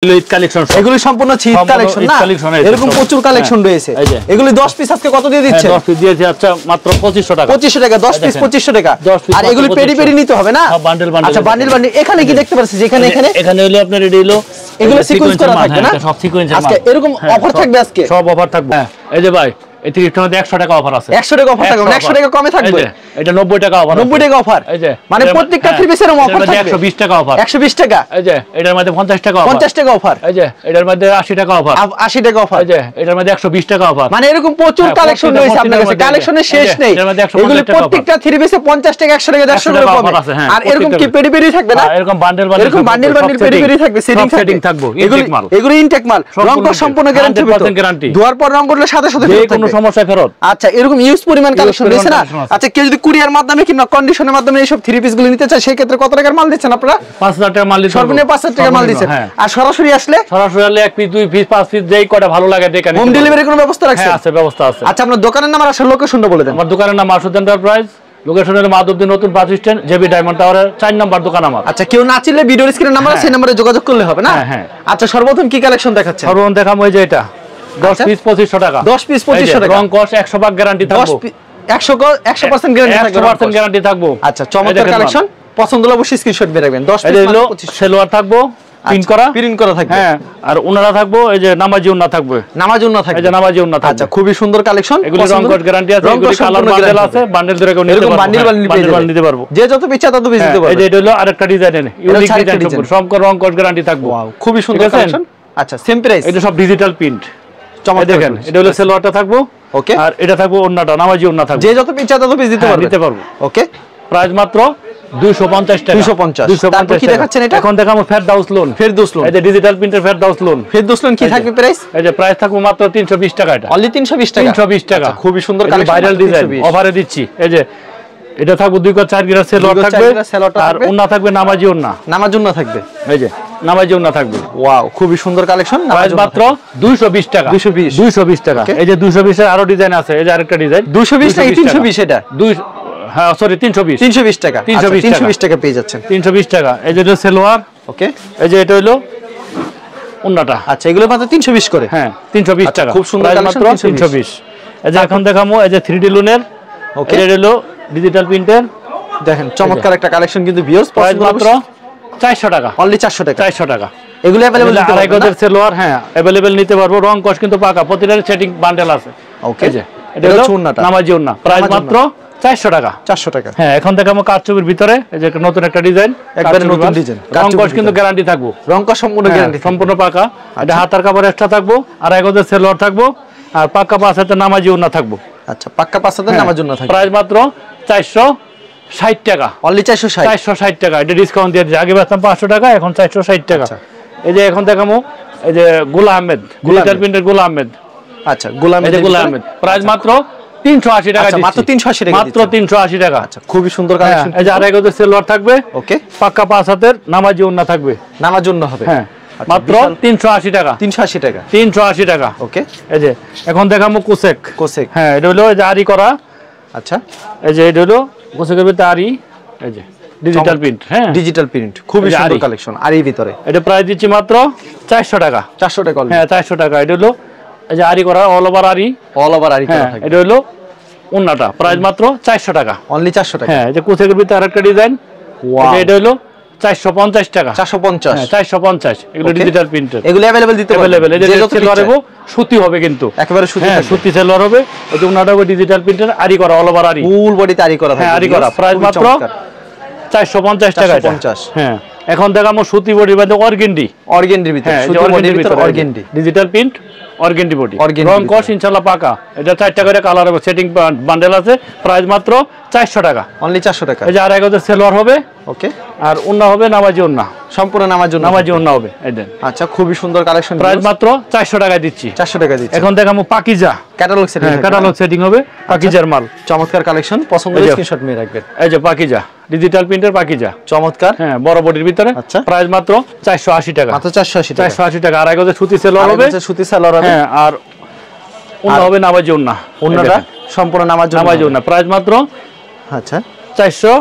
এগুলি সম্পূর্ণ শীত কালেকশন না, এরকম প্রচুর কালেকশন রয়েছে। এগুলি 10 পিস আজকে কত দিয়ে দিচ্ছেন? 10 পিস দিয়েছি আচ্ছা মাত্র 2500 টাকা। 2500 টাকা 10 পিস 2500 টাকা। আর এগুলি পেডি পেডি নিতে হবে না? Bundle bundle. আচ্ছা বান্ডেল বান্ডেল এখানে কি দেখতে পাচ্ছেন যেখানে এখানে হলো আপনার রেডি হলো এগুলো সিকোয়েন্স করা থাকবে না? সব সিকোয়েন্স আজকে এরকম অফার থাকবে আজকে? সব অফার থাকবে। এই যে ভাই এই 30টার মধ্যে 100 টাকা অফার আছে। 100 টাকা অফার থাকবে, 100 টাকা কমে থাকবে। এটা 90 টাকা অফার। 90 টাকা অফার। এই যে মানে প্রত্যেকটা 3 পিসের অফার থাকবে। 120 টাকা অফার। 120 টাকা। এই যে এটার মধ্যে 50 টাকা অফার। 50 টাকা অফার। এই যে এটার মধ্যে 80 টাকা অফার। 80 টাকা অফার। এই যে এটার মধ্যে 120 টাকা অফার। মানে এরকম প্রচুর কালেকশন রয়েছে আপনার কাছে, কালেকশনের শেষ নেই। এগুলো প্রত্যেকটা 3 পিসে 50 টাকা 100 টাকা 150 টাকা কমে। আর এরকম কি পেডি পেডি থাকবে না? এরকম বান্ডেল বান্ডেল। এরকম বান্ডেল বান্ডেল পেডি পেডি থাকবে, সেটিং থাকবে। এগুলো ইনটেক মাল, রং কস সম্পূর্ণ গ্যারান্টি হবে। ধোয়ার পর রং করলে সাথে সাথে ফেরত, কোনো সমস্যা ফেরত। আচ্ছা এরকম ইউজ পরিমাণ কালেকশন রয়েছে না? আচ্ছা কেউ যদি কুরিয়ার মাধ্যমে কিংবা কন্ডিশনের মাধ্যমে এইসব 3 পিস গুলো নিতে চায় সেই ক্ষেত্রে কত টাকার মাল দিচ্ছেন আপনারা? 5000 টাকা মাল দিচ্ছেন। সর্বনিম্ন 5000 টাকা মাল দিচ্ছেন। আর সরাসরি আসলে 1 পিস 2 পিস 5 পিস যেই কটা ভালো লাগে দেখেন। হোম ডেলিভারি কোনো ব্যবস্থা রাখছেন? হ্যাঁ আছে, ব্যবস্থা আছে। আচ্ছা আপনার দোকানের নাম আর আসল লোকেশনটা বলে দেন। আমার দোকানের নাম আশুদ এন্টারপ্রাইজ, লোকেশন হলো মাধবদী নতুন বাস স্ট্যান্ড, জেবি ডায়মন্ড টাওয়ারের 4 নম্বর দোকান আমার। আচ্ছা কেউ না চিনলে ভিডিওর স্ক্রিনে নাম্বার আছে, সেই নম্বরে যোগাযোগ করলে হবে না? হ্যাঁ। আচ্ছা সর্বপ্রথম কি কালেকশন দেখাচ্ছেন? সর্বপ্রথম দেখাবো এই যে এটা 10 পিস 2500 টাকা। 10 পিস 2500 টাকা। রং কস 100% গ্যারান্টি থাকবে। 100% গ্যারান্টি থাকবে। 100% গ্যারান্টি থাকবে। আচ্ছা চমৎকার কালেকশন, পছন্দ হলে অবশ্যই স্ক্রিনশট দিয়ে রাখবেন। 10 পিস হলো সেলোয়ার থাকবে, প্রিন্ট করা থাকবে। হ্যাঁ আর ওনারা থাকবে এই যে নামাজি ওন্না থাকবে। নামাজি ওন্না থাকবে। এই যে নামাজি ওন্না থাকবে। আচ্ছা খুবই সুন্দর কালেকশন। এগুলো রং কস গ্যারান্টি আছে, এগুলো কালার বান্ডেল আছে, বান্ডেল ধরে কেউ নিতে পারবে। বান্ডেল নিতে পারবো, যে যত ইচ্ছা তত বেশি দিতে পারবে। এই যে এটা হলো আরেকটা ডিজাইন, ইউনিক ডিজাইন, সব রং কস গ্যারান্টি থাকবে। ওয়াও খুবই সুন্দর কালেকশন। আচ্ছা সেম প্রাইস? এটা সব ডিজিটাল প্রিন্ট। চমৎকার দেখেন, এটা হলো সেলোয়ারটা থাকবে। ওকে। আর এটা থাকবে ওন্নাটা, নামাজি ওন্না থাকবে। যে যত ইচ্ছা তত বেশি দিতে পারবে। ওকে। প্রাইস মাত্র 250 টাকা। 250। তারপর কি দেখাচ্ছেন এটা? এখন দেখাবো ফেরদাউস লোন। ফেরদাউস লোন। এই যে ডিজিটাল প্রিন্টের ফেরদাউস লোন। ফেরদাউস লোন কি থাকবে প্রাইস? এই যে প্রাইস থাকবে মাত্র 320 টাকা। এটা অনলি 320 টাকা। 320 টাকা। খুবই সুন্দর কালেকশন, ভাইরাল ডিজাইন, অফারে দিচ্ছি। এই যে এটা থাকবে 2 গজ 4 গিরা সেলোয়ার থাকবে, আর ওন্না থাকবে নামাজি ওন্না। নামাজি ওন্না থাকবে। এই যে নামাজি ওন্না থাকবে। ওয়াও খুবই সুন্দর কালেকশন। প্রাইস মাত্র 220 টাকা। 220 টাকা। এই যে 220 এর আরো ডিজাইন আছে, এই যে আরেকটা ডিজাইন। 220 নাকি 320? এটা হ্যাঁ সরি 320 টাকা। 320 টাকা পেয়ে যাচ্ছেন। 320 টাকা। এই যে সেলোয়ার। ওকে। এই যে এটা হলো ওন্নাটা। আচ্ছা এগুলো মাত্র 320 করে। হ্যাঁ 320 টাকা। খুব সুন্দর কালেকশন। 320। এই যে এখন দেখামু এই যে 3D লোনের। ওকে। এটা হলো ডিজিটাল প্রিন্টের। দেখেন চমৎকার একটা কালেকশন কিন্তু ভিউয়ার্স। প্রাইস মাত্র 400 টাকা। অনলি 400 টাকা। 400 টাকা। এগুলো अवेलेबल নিতে পারবেন? 2.5 গজের সেলোয়ার হ্যাঁ अवेलेबल নিতে পারবো। রং কস কিন্তু পাকা, প্রতিটার সেটিং বান্ডেল আছে। ওকে। এই যে এটা হলো ওন্নাটা, নামাজি ওন্না। প্রাইস মাত্র 400 টাকা। 400 টাকা। হ্যাঁ এখন দেখাবো কারচুপির ভিতরে এই যে নতুন একটা ডিজাইন, একবারে নতুন ডিজাইন। রং কস কিন্তু গ্যারান্টি থাকবে। রং কস সম্পূর্ণ গ্যারান্টি, সম্পূর্ণ পাকা। এটা হাতার কাপড় এক্সট্রা থাকবো, আর 1 গজের সেলোয়ার থাকবো, আর পাকা 5 হাতে নামাজি ওন্না থাকবো। আচ্ছা পাক্কা 5 হাতে নামাজি ওন্না থাকবে। প্রাইস মাত্র 460 টাকা। অনলি 460 টাকা। এটা ডিসকাউন্ট দিয়ে দিয়েছি, আগে বেচতাম 500 টাকা, এখন 460 টাকা। এই যে এখন দেখামু এই যে গোলা আহমেদ, ডিজিটাল প্রিন্টের গোলা আহমেদ। আচ্ছা গোলা আহমেদ। প্রাইস মাত্র 380 টাকা। মাত্র 380 টাকা। মাত্র 380 টাকা। আচ্ছা খুবই সুন্দর কালেকশন। এই যে আড়াই গজের সেলোয়ার থাকবে। ওকে। পাক্কা 5 হাতের নামাজি ওন্না থাকবে। নামাজি ওন্না হবে। হ্যাঁ মাত্র 380 টাকা। 380 টাকা। 380 টাকা। ওকে। এই যে এখন দেখামু কোসেক। হ্যাঁ এটা হলো যে আরি করা। আচ্ছা এই যে এটা হলো কোসেকের ভিতরে আরি, এই যে ডিজিটাল প্রিন্ট। হ্যাঁ ডিজিটাল প্রিন্ট, খুবই সুন্দর কালেকশন। আর এই ভিতরে এটা প্রাইস দিচ্ছি মাত্র 400 টাকা। 400 টাকা। হ্যাঁ 400 টাকা। এটা হলো এই যে আরি করা, অল ওভার আরি করা থাকবে। এটা হলো ওন্নাটা, প্রাইস মাত্র 400 টাকা। অনলি 400 টাকা। হ্যাঁ এই যে কোসেকের ভিতরে আরেকটা ডিজাইন। ওয়াও এটা হলো 450 টাকা। 450। হ্যাঁ 450। এগুলো ডিজিটাল প্রিন্টের। এগুলো अवेलेबल দিতে পারবেন। अवेलेबल। এই যে সেলোয়ার হবে সুতি হবে, কিন্তু একেবারে সুতি। হ্যাঁ সুতি সেলোয়ার হবে। এই যে ওন্নাটা হবে ডিজিটাল প্রিন্টের, আরি করা, অল ওভার আরি, ফুল বডিতে আরি করা থাকবে। হ্যাঁ আরি করা। প্রাইস মাত্র 450 টাকা। 450। হ্যাঁ এখন দেখামো সুতি বডির মধ্যে অর্গেন্ডির ভিতরে। সুতি বডির ভিতরে organdy, digital print, organdy body. রং কস ইনশাআল্লাহ পাকা। এটা 4 টাকা করে কালার হবে, সেটিং বান্ডেল আছে। প্রাইস মাত্র 400 টাকা। অনলি 400 টাকা। এই যে আড়াই গজের সেলোয়ার হবে। ওকে। আর ওন্না হবে নামাজি ওন্না, সম্পূর্ণ নামাজি ওন্না হবে। এই দেন। আচ্ছা খুবই সুন্দর কালেকশন। প্রাইস মাত্র 400 টাকায় দিচ্ছি। 400 টাকা দিচ্ছি। এখন দেখামু পাকিজা ক্যাটালগ সেটিং। হ্যাঁ ক্যাটালগ সেটিং হবে, পাকিজার মাল। চমৎকার কালেকশন, পছন্দ হলে স্ক্রিনশট নিয়ে রাখবেন। এই যে পাকিজা, ডিজিটাল প্রিন্টের পাকিজা, চমৎকার। হ্যাঁ বড় বডির ভিতরে। আচ্ছা প্রাইস মাত্র 480 টাকা। মাত্র 480 টাকা। 480 টাকা। আড়াই গজের সুতি সেলোয়ার হবে। সুতি সেলোয়ার হবে। হ্যাঁ আর ওন্না হবে নামাজি ওন্না। ওন্নাটা সম্পূর্ণ নামাজি ওন্না। প্রাইস মাত্র আচ্ছা 480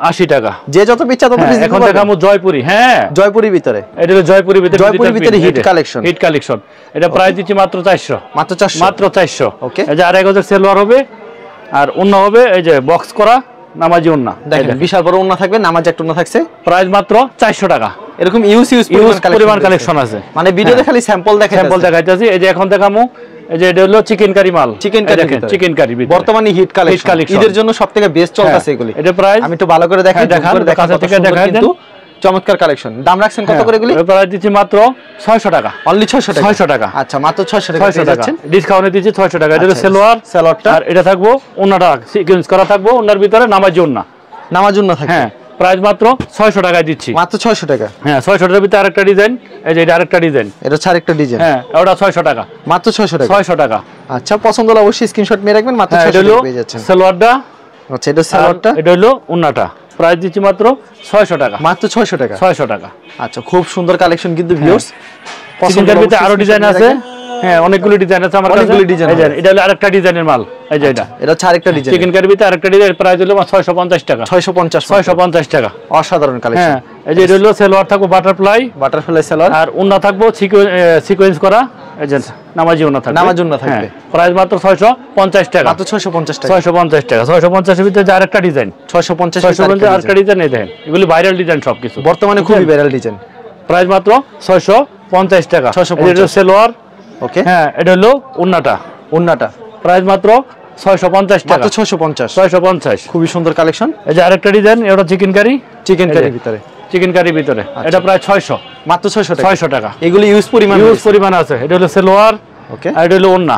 80 টাকা। যে যত ইচ্ছা তত পিস। এখন দেখামু জয়পুরি। হ্যাঁ, জয়পুরির ভিতরে, এটা হলো জয়পুরির ভিতরে, জয়পুরির ভিতরে হিট কালেকশন, হিট কালেকশন। এটা প্রাইস দিচ্ছি মাত্র 400, মাত্র 400, মাত্র 400। ওকে, এই যে 2500 সেলওয়ার হবে আর ওন্না হবে এই যে বক্স করা নামাজি ওন্না। দেখেন বিশাল বড় ওন্না থাকবে, নামাজি একটা ওন্না থাকছে, প্রাইস মাত্র 400 টাকা। এরকম ইউজ পরিমাণ কালেকশন আছে, মানে ভিডিওতে খালি স্যাম্পল দেখাইতেছি। এই যে এখন দেখামু, এই যে এটা হলো চিকেন কারি মাল, চিকেন কারি, দেখেন চিকেন কারি বর্তমানে হিট কালেকশন, ঈদের জন্য সবথেকে বেস্ট চলতেছে এগুলি। এটা প্রাইস আমি একটু ভালো করে দেখাই, কাছে থেকে দেখাই দেন। কিন্তু চমৎকার কালেকশন। দাম রাখছেন কত করে এগুলি? এর প্রাইস দিচ্ছি মাত্র 600 টাকা, অনলি 600 টাকা। 600 টাকা, আচ্ছা মাত্র 600 টাকা দিচ্ছেন, ডিসকাউন্টে দিচ্ছি 600 টাকা। এটা হলো সেলোয়ারটা, আর এটা থাকবো ওন্নাটা সিকোয়েন্স করা থাকবো, ওন্নার ভিতরে নামাজি ওন্না, নামাজ ওন্না থাকবে। হ্যাঁ, প্রাইস মাত্র 600 টাকায় দিচ্ছি, মাত্র 600 টাকা। হ্যাঁ, 600 টাকার ভিতরে আরেকটা ডিজাইন, এই যে এটা আরেকটা ডিজাইন, এটা হচ্ছে আরেকটা ডিজাইন। হ্যাঁ, ওটা 600 টাকা, মাত্র 600 টাকা, 600 টাকা। আচ্ছা, পছন্দ হলে অবশ্যই স্ক্রিনশট নিয়ে রাখবেন, মাত্র 600 টাকা পেয়ে যাচ্ছেন। সেলোয়ারটা, আচ্ছা এটা সেলোয়ারটা, এটা হলো ওন্নাটা, প্রাইস দিচ্ছি মাত্র 600 টাকা, মাত্র 600 টাকা, 600 টাকা। আচ্ছা, খুব সুন্দর কালেকশন কিন্তু ভিউয়ার্স। পছন্দের ভিতরে আরো ডিজাইন আছে, হ্যাঁ, অনেকগুলো ডিজাইন আছে আমার কাছে, অনেকগুলো ডিজাইন। এটা হলো আরেকটা ডিজাইনের মাল, এই যে এটা হচ্ছে আরেকটা ডিজাইন, চিকেন কারির ভিতরে আরেকটা ডিজাইন, প্রাইস হলো 650 টাকা, 650 টাকা। অসাধারণ কালেকশন। হ্যাঁ, এই যে এটা হলো সেলোয়ার থাকবে বাটারফ্লাই সেলোয়ার, আর ওন্না থাকবো সিকোয়েন্স করা, এই যে নামাজি ওন্না থাকবে, নামাজি ওন্না থাকবে, প্রাইস মাত্র 650 টাকা, মাত্র 650 টাকা, 650 টাকা। 650 এর ভিতরে আরেকটা ডিজাইন, 650 আরেকটা ডিজাইন, এই দেখেন এগুলি ভাইরাল ডিজাইন সবকিছু, বর্তমানে খুবই ভাইরাল ডিজাইন। প্রাইস মাত্র 650 টাকা, 650 সেলোয়ার। ওকে, হ্যাঁ, এটা হলো ওন্নাটা, প্রাইস মাত্র 650 টাকা, 650। খুবই সুন্দর কালেকশন। এই যে আরেকটা ডিজাইন, এটা চিকেন কারির ভিতরে, এটা প্রায় 600, মাত্র 600 টাকা। এগুলি ইউজ পরিমাণ আছে। এটা হলো সেলোয়ার, ওকে, আর এটা হলো ওন্না।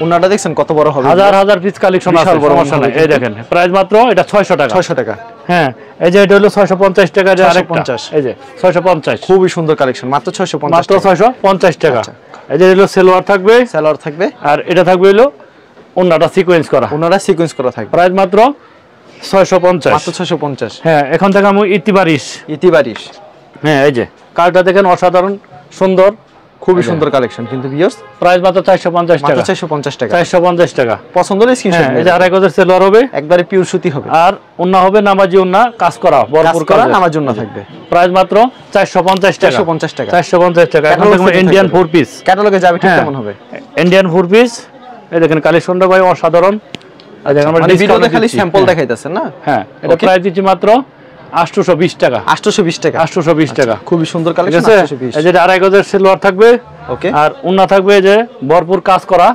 ওন্নাটা দেখছেন কত বড় হবে, হাজার পিস কালেকশন আছে, সমস্যা নাই। এই দেখেন প্রাইস মাত্র এটা 600 টাকা, 600 টাকা। হ্যাঁ, এই যে এটা হলো 650 টাকা, যে আরেকটা এই যে 650, খুবই সুন্দর কালেকশন, মাত্র 650, মাত্র 650 টাকা। এই যে হলো সেলোয়ার থাকবে, আর এটা থাকবে হলো ওন্নাটা সিকোয়েন্স করা, থাকবে, প্রাইস মাত্র 650, মাত্র 650। হ্যাঁ, এখন থেকে আমি ইতিবারিশ, হ্যাঁ, এই যে কার্ডটা দেখেন অসাধারণ সুন্দর, খুবই সুন্দর কালেকশন কিন্তু ভিউয়ার্স। প্রাইস মাত্র 450 টাকা, 450 টাকা। পছন্দ হলে স্ক্রিনশট এই যে 2500 সেলোয়ার হবে, একবারে পিওর সুতি হবে, আর ওন্না হবে নামাজি ওন্না, কাজ করা ভরপুর করা নামাজি ওন্না থাকবে, প্রাইস মাত্র 450 টাকা, 450 টাকা। এখন দেখুন ইন্ডিয়ান 4 পিস, ক্যাটালগে যাবে ঠিক কেমন হবে, ইন্ডিয়ান 4 পিস। এই দেখেন কালেকশনটা ভাই অসাধারণ। আর দেখেন আমরা ভিডিওতে খালি স্যাম্পল দেখাইতেছেন না। হ্যাঁ, এটা প্রাইস দিচ্ছি মাত্র 820 টাকা, 820 টাকা। খুবই সুন্দর কালেকশন, 820। এই যে 2500 সেলোয়ার থাকবে, ওকে, আর ওন্না থাকবে যে ভরপুর কাজ করা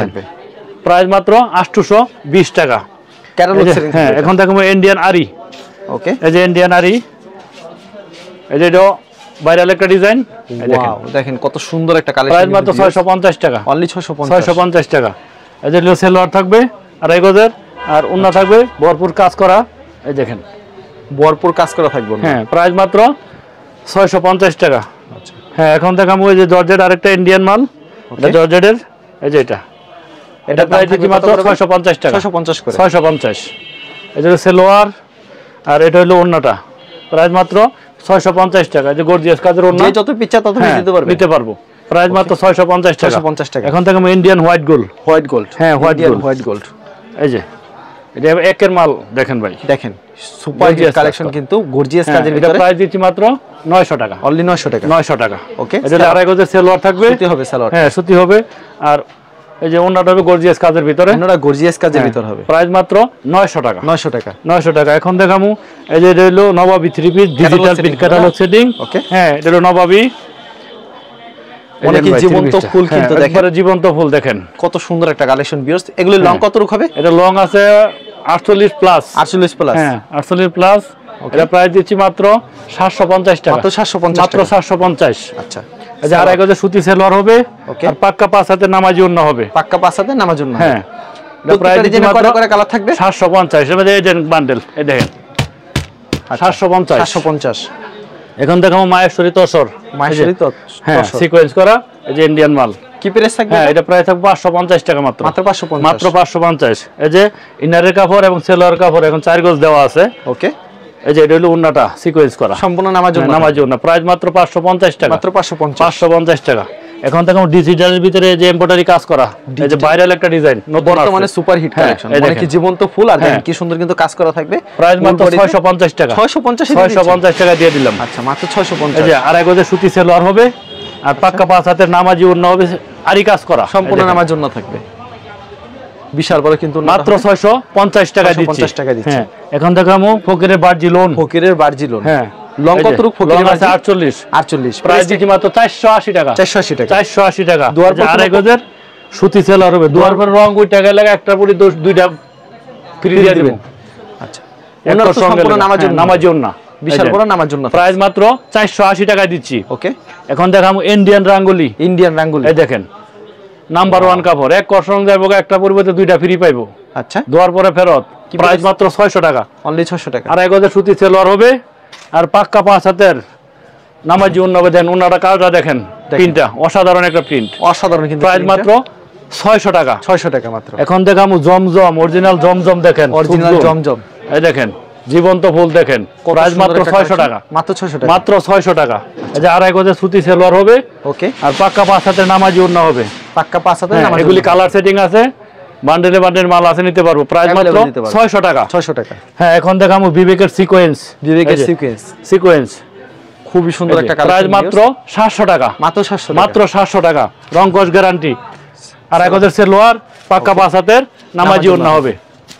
থাকবে, প্রাইস মাত্র 820 টাকা। হ্যাঁ, এখন দেখো ইন্ডিয়ান আরি, ওকে, এই যে ইন্ডিয়ান আরি, এই যে এটা ভাইরাল একটা ডিজাইন, দেখেন কত সুন্দর একটা কালেকশন, প্রাইস মাত্র 650 টাকা, অনলি 650 টাকা। এই যে সেলোয়ার থাকবে 2500, আর ওন্না থাকবে ভরপুর কাজ করা, এই দেখেন ভরপুর কাজ করা থাকবে। হ্যাঁ, প্রাইস মাত্র 650 টাকা। হ্যাঁ, এখন দেখাবো এই যে জর্জেট আরেকটা ইন্ডিয়ান মাল, এটা জর্জেটের, এই যে এটা প্রাইস দিচ্ছি মাত্র 650 টাকা, 650। এই যে সেলোয়ার, আর এটা হলো ওন্নাটা, প্রাইস মাত্র 650 টাকা। এই যে গর্জিয়াস কাজের ওন্না, যত পিচ্চা তত নিতে পারবো, প্রাইস মাত্র 650 টাকা। এখন থেকে ইন্ডিয়ান হোয়াইট গোল্ড, হ্যাঁ, হোয়াইট গোল্ড, এই যে এটা একের মাল, দেখেন ভাই, দেখেন সুপার কালেকশন কিন্তু গর্জিয়াস কাজের ভিতরে, প্রাইস দিচ্ছি মাত্র 900 টাকা, অনলি 900 টাকা, 900 টাকা। ওকে, এটা 2500 সেলোয়ার থাকবে, সুতি হবে সেলোয়ার, হ্যাঁ, সুতি হবে, আর এই যে ওন্নাটা হবে গর্জিয়াস কাজের ভিতরে, ওন্নাটা গর্জিয়াস কাজের ভিতর হবে, প্রাইস মাত্র 900 টাকা, 900 টাকা। এখন দেখামু এই যে এটা হলো নবাবী 3 piece digital print catalogue setting, okay, হ্যাঁ, এটা হলো নবাবী, অনেক জীবন্ত ফুল কিন্তু দেখেন, একবারে জীবন্ত ফুল, দেখেন কত সুন্দর একটা কালেকশন ভিউয়ার্স। এগুলো লং কত রূপ হবে? এটা লং আছে 48 প্লাস, 48 প্লাস, হ্যাঁ, 48 প্লাস। এটা প্রাইস দিচ্ছি মাত্র 750 টাকা, মাত্র 750, মাত্র 750। আচ্ছা, এই যে 2500 সুতি সেলোয়ার হবে, আর পাক্কা 5 হাতে নামাজি ওন্না হবে, পাক্কা 5 হাতে নামাজি ওন্না, হ্যাঁ, এটা প্রাইস দিচ্ছি মাত্র কত করে কালার থাকবে? 750। এর মধ্যে এই দেন বান্ডেল, এই দেখেন 750। এখন দেখাবো মায়েশ্বরী তসর, হ্যাঁ, সিকোয়েন্স করা, এই যে ইন্ডিয়ান মাল, কি প্রাইস থাকবে? হ্যাঁ, এটা প্রাইস থাকবে 550 টাকা, মাত্র 550। এই যে ইনারের কাপড় এবং সেলোয়ার কাপড় এখন 4 গজ দেওয়া আছে, ওকে, এই যে এটা হলো ওন্নাটা সিকোয়েন্স করা, সম্পূর্ণ নামাজি ওন্না, প্রাইস মাত্র 550 টাকা, মাত্র 550 টাকা। এখন থেকে ডিজিটালের ভিতরে যে এমব্রয়ডারি কাজ করা, এই যে ভাইরাল একটা ডিজাইন নতুন আছে, মানে সুপার হিট কালেকশন, মানে কি জীবন্ত ফুল আর দেখেন কি সুন্দর কিন্তু কাজ করা থাকবে। প্রাইস মাত্র 650 টাকা। 650 টাকা দিয়ে দিলাম। আচ্ছা, মাত্র 650। এই যে আড়াই গজের সুতি সেলোয়ার হবে আর পাক্কা 5 হাতের নামাজি ওড়না হবে, আরি কাজ করা, সম্পূর্ণ নামার জন্য থাকবে। বিশাল বড় কিন্তু মাত্র 650 টাকা দিচ্ছি। 650 টাকা দিচ্ছি। হ্যাঁ, এখন দেখামু ফকিরের বার্জি লোন। ফকিরের বার্জি লোন, হ্যাঁ। লং কত রূপ? ফকিরের আছে 48। প্রাইস দিচ্ছি মাত্র 480 টাকা। 480 টাকা। 480 টাকা। আড়াই গজের সুতি সেলোয়ার হবে, দুয়ার পর রং ওই টাকা লাগে, একটা পরি দুইটা ফ্রি দিয়ে দিবেন। আচ্ছা, ওনার তো সম্পূর্ণ নামাজি ওড়না, বিশাল বড় নামার জন্য। প্রাইস মাত্র 480 টাকা দিচ্ছি। ওকে, এখন দেখামু ইন্ডিয়ান রাঙ্গুলি। ইন্ডিয়ান রাঙ্গুলি, এই দেখেন নাম্বার 1 কাপড়, এক কসরং যাইবো, একটা পরিবর্তে দুইটা ফ্রি পাইবো। আচ্ছা, দুয়ার পরে ফেরত। প্রাইস মাত্র 600 টাকা, অনলি 600 টাকা। আড়াই গজের সুতি সেলোয়ার হবে আর পাক্কা 5 হাতের নামাজি ওড়না হবে। দেন ওড়নাটা কাজটা দেখেন, প্রিন্টটা অসাধারণ একটা প্রিন্ট, অসাধারণ কিন্তু। প্রাইস মাত্র 600 টাকা। 600 টাকা মাত্র। এখন দেখামু জমজম, অরিজিনাল জমজম দেখেন, অরিজিনাল জমজম, এই দেখেন জীবন্ত ফুল দেখেন, প্রাইস মাত্র 600 টাকা। মাত্র 600 টাকা, মাত্র 600 টাকা। এই যে আড়াই গজের সুতি সেলোয়ার হবে। ওকে, আর পাক্কা 5 হাতের নামাজি ওড়না হবে, পাক্কা 5 হাতের নামাজি। এগুলি কালার সেটিং আছে, বান্ডেলে বান্ডেল মাল আছে, নিতে পারবো। প্রাইস মাত্র 600 টাকা। 600 টাকা। হ্যাঁ, এখন দেখামু বিবেকের সিকোয়েন্স। বিবেকের সিকোয়েন্স, সিকোয়েন্স খুবই সুন্দর একটা কালার। প্রাইস মাত্র 700 টাকা। মাত্র 700 টাকা। মাত্র 700 টাকা। রংকশ গ্যারান্টি। আর এক গজের সেলোয়ার, পাক্কা 5 হাতের নামাজি ওড়না হবে।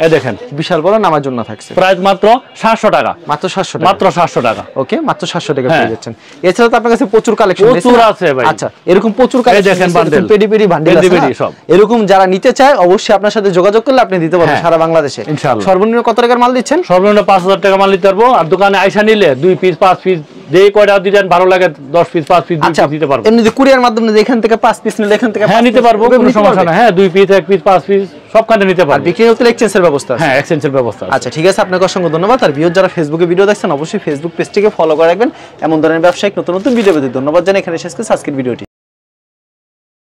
এই দেখেন বিশাল বড় নামার জন্য থাকছে। প্রাইস মাত্র 700 টাকা। মাত্র 700 টাকা। মাত্র 700 টাকা। ওকে, মাত্র 700 টাকা পেয়ে যাচ্ছেন। এছাড়া তো আপনার কাছে প্রচুর কালেকশন প্রচুর আছে ভাই। আচ্ছা, এরকম প্রচুর কালেকশন দেখেন, বান্ডেল পেডি পেডি বান্ডেল আছে সব। এরকম যারা নিতে চায় অবশ্যই আপনার সাথে যোগাযোগ করলে আপনি দিতে পারবেন সারা বাংলাদেশে ইনশাআল্লাহ। সর্বনিম্ন কত টাকার মাল দিচ্ছেন? সর্বনিম্ন 5000 টাকা মাল নিতে পারবো। আর দোকানে আইসা নিলে 2 পিস 5 পিস যেই কয়টা দিবেন ভালো লাগে, 10 পিস 5 পিস দিতে পারবো। এমনি যে কুরিয়ার মাধ্যমে এখান থেকে 5 পিস নিলে এখান থেকে হ্যাঁ নিতে পারবো, কোনো সমস্যা না। হ্যাঁ, 2 পিস 1 পিস 5 পিস সবখানে নিতে পারবো। আর বিক্রি হতে এক্সচেঞ্জের ব্যবস্থা আছে? হ্যাঁ, এক্সচেঞ্জের ব্যবস্থা আছে। আচ্ছা, ঠিক আছে, আপনাকে অসংখ্য ধন্যবাদ। আর ভিউয়ার যারা ফেসবুকে ভিডিও দেখছেন অবশ্যই ফেসবুক পেজটিকে ফলো করে রাখবেন। এমন ধরনের ব্যবসায়িক নতুন নতুন ভিডিও পেতে ধন্যবাদ জানাই। এখানে শেষ করছি আজকের ভিডিওটি।